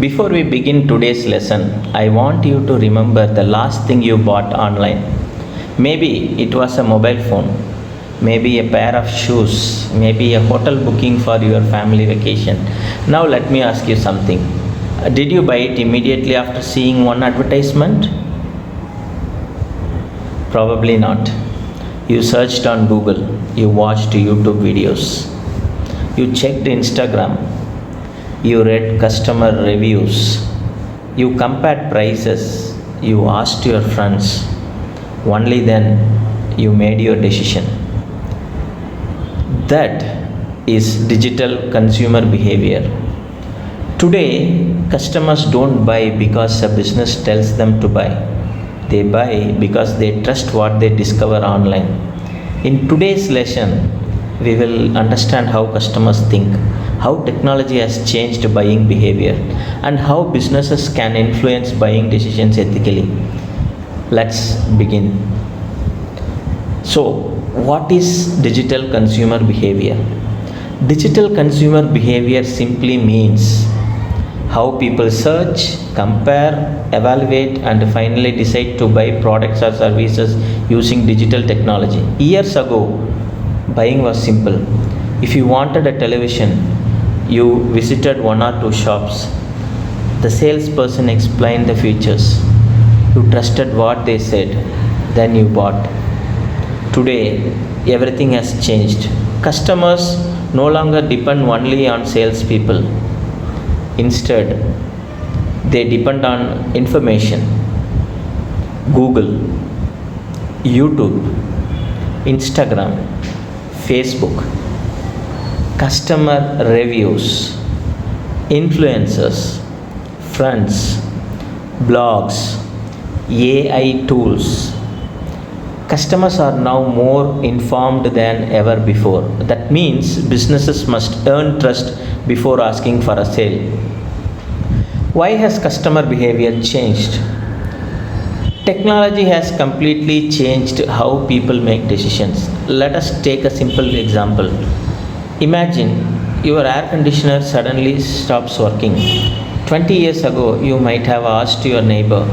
Before we begin today's lesson, I want you to remember the last thing you bought online. Maybe it was a mobile phone, maybe a pair of shoes, maybe a hotel booking for your family vacation. Now, let me ask you something. Did you buy it immediately after seeing one advertisement? Probably not. You searched on Google, you watched YouTube videos, you checked Instagram, you read customer reviews, you compared prices, you asked your friends. Only then you made your decision. That is digital consumer behavior. Today, customers don't buy because a business tells them to buy. They buy because they trust what they discover online. In today's lesson, we will understand how customers think, how technology has changed buying behavior, and how businesses can influence buying decisions ethically. Let's begin. So, what is digital consumer behavior? Digital consumer behavior simply means how people search, compare, evaluate, and finally decide to buy products or services using digital technology. Years ago, buying was simple. If you wanted a television, you visited one or two shops. The salesperson explained the features. You trusted what they said, then you bought. Today, everything has changed. Customers no longer depend only on salespeople. Instead, they depend on information. Google, YouTube, Instagram, Facebook, customer reviews, influencers, friends, blogs, AI tools. Customers are now more informed than ever before. That means businesses must earn trust before asking for a sale. Why has customer behavior changed? Technology has completely changed how people make decisions. Let us take a simple example. Imagine your air conditioner suddenly stops working. 20 years ago, you might have asked your neighbor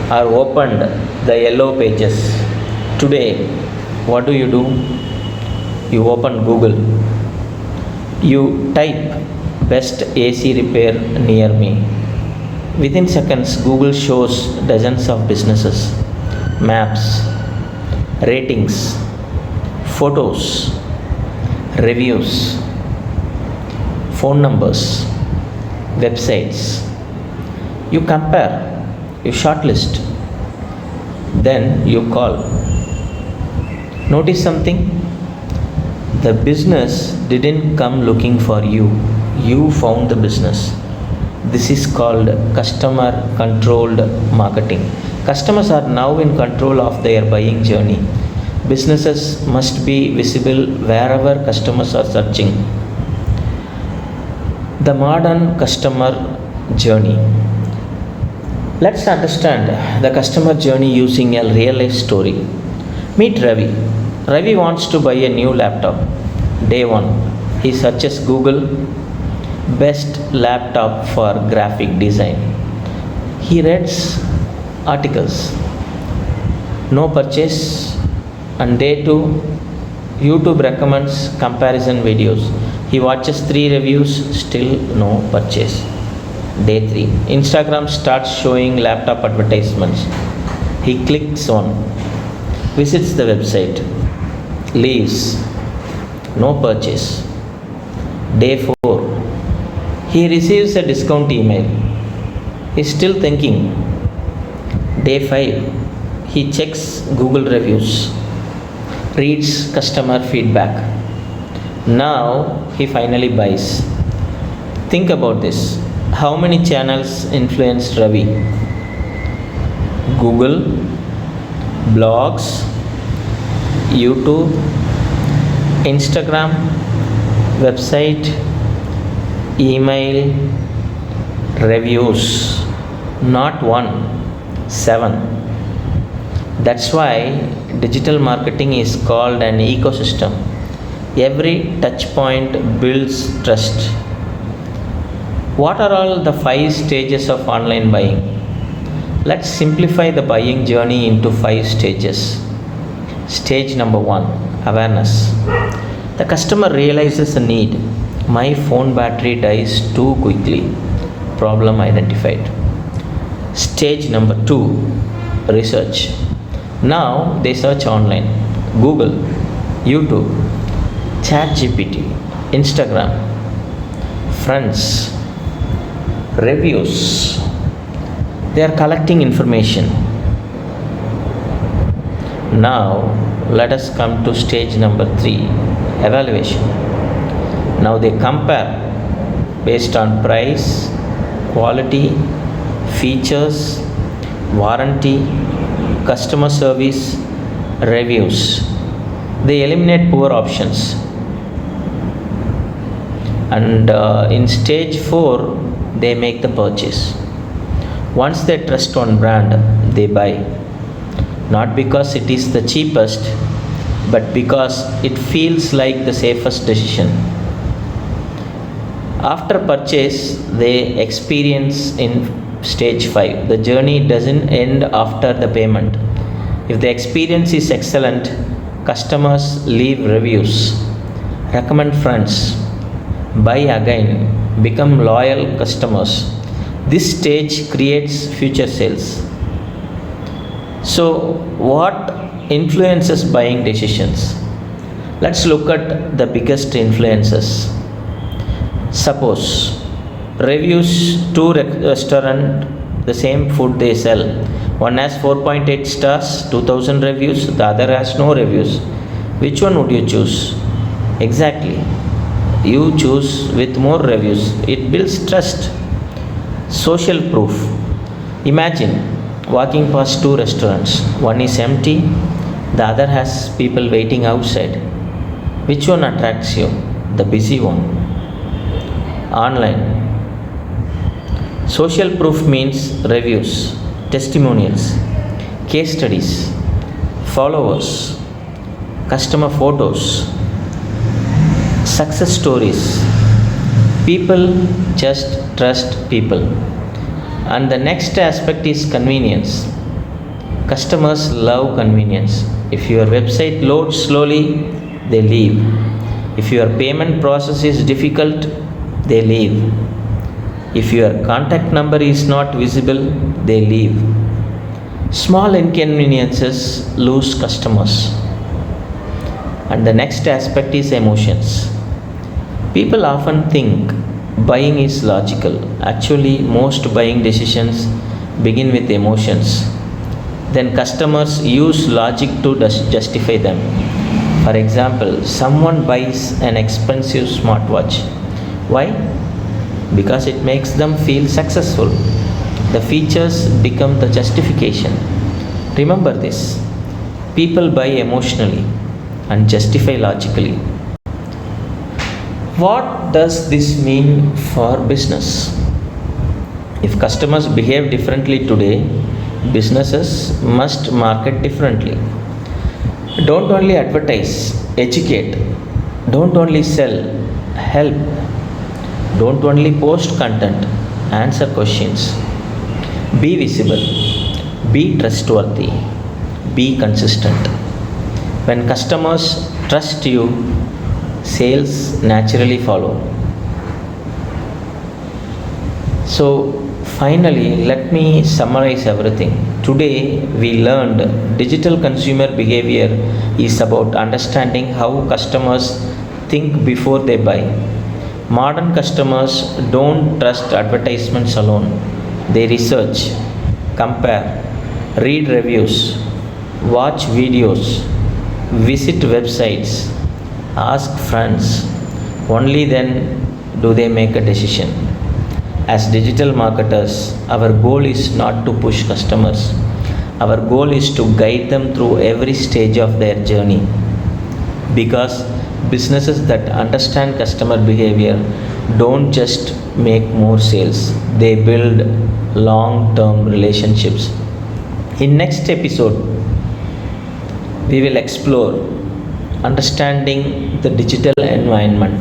or opened the yellow pages. Today, what do? You open Google. You type best AC repair near me. Within seconds, Google shows dozens of businesses, maps, ratings, photos, reviews, phone numbers, websites. You compare, you shortlist, then you call. Notice something? The business didn't come looking for you. You found the business. This is called customer controlled marketing. Customers are now in control of their buying journey. Businesses must be visible wherever customers are searching. The modern customer journey. Let's understand the customer journey using a real life story. Meet Ravi. Ravi wants to buy a new laptop. Day 1. He searches Google best laptop for graphic design. He reads articles. No purchase. On day 2, YouTube recommends comparison videos. He watches 3 reviews, still no purchase. Day 3, Instagram starts showing laptop advertisements. He clicks on, visits the website, leaves, no purchase. Day 4, he receives a discount email. He's still thinking. Day 5, he checks Google reviews, reads customer feedback. Now he finally buys. Think about this. How many channels influenced Ravi? Google, blogs, YouTube, Instagram, website, email, reviews. Not 1, 7. That's why digital marketing is called an ecosystem. Every touch point builds trust. What are all the 5 stages of online buying? Let's simplify the buying journey into 5 stages. Stage number 1, awareness. The customer realizes a need. My phone battery dies too quickly. Problem identified. Stage number 2, research. Now they search online. Google, YouTube, ChatGPT, Instagram, friends, reviews. They are collecting information. Now let us come to stage number 3, evaluation. Now they compare based on price, quality, features, warranty, customer service, reviews. They eliminate poor options. And in stage 4, they make the purchase. Once they trust one brand, they buy. Not because it is the cheapest, but because it feels like the safest decision. After purchase, they experience in stage 5. The journey doesn't end after the payment. If the experience is excellent, customers leave reviews, recommend friends, buy again, become loyal customers. This stage creates future sales. So, what influences buying decisions? Let's look at the biggest influences. Suppose reviews, two restaurant, the same food they sell. One has 4.8 stars, 2000 reviews, the other has no reviews. Which one would you choose? Exactly. You choose with more reviews. It builds trust. Social proof. Imagine walking past two restaurants. One is empty, the other has people waiting outside. Which one attracts you? The busy one. Online. Social proof means reviews, testimonials, case studies, followers, customer photos, success stories. People just trust people. And the next aspect is convenience. Customers love convenience. If your website loads slowly, they leave. If your payment process is difficult, they leave. If your contact number is not visible, they leave. Small inconveniences lose customers. And the next aspect is emotions. People often think buying is logical. Actually, most buying decisions begin with emotions. Then customers use logic to justify them. For example, someone buys an expensive smartwatch. Why? Because it makes them feel successful. The features become the justification. Remember this. People buy emotionally and justify logically. What does this mean for business? If customers behave differently today, businesses must market differently. Don't only advertise, educate. Don't only sell, help. Don't only post content, answer questions. Be visible, be trustworthy, be consistent. When customers trust you, sales naturally follow. So, finally, let me summarize everything. Today, we learned digital consumer behavior is about understanding how customers think before they buy. Modern customers don't trust advertisements alone. They research, compare, read reviews, watch videos, visit websites, ask friends. Only then do they make a decision. As digital marketers, our goal is not to push customers. Our goal is to guide them through every stage of their journey. Because businesses that understand customer behavior don't just make more sales, they build long-term relationships. In next episode, we will explore understanding the digital environment.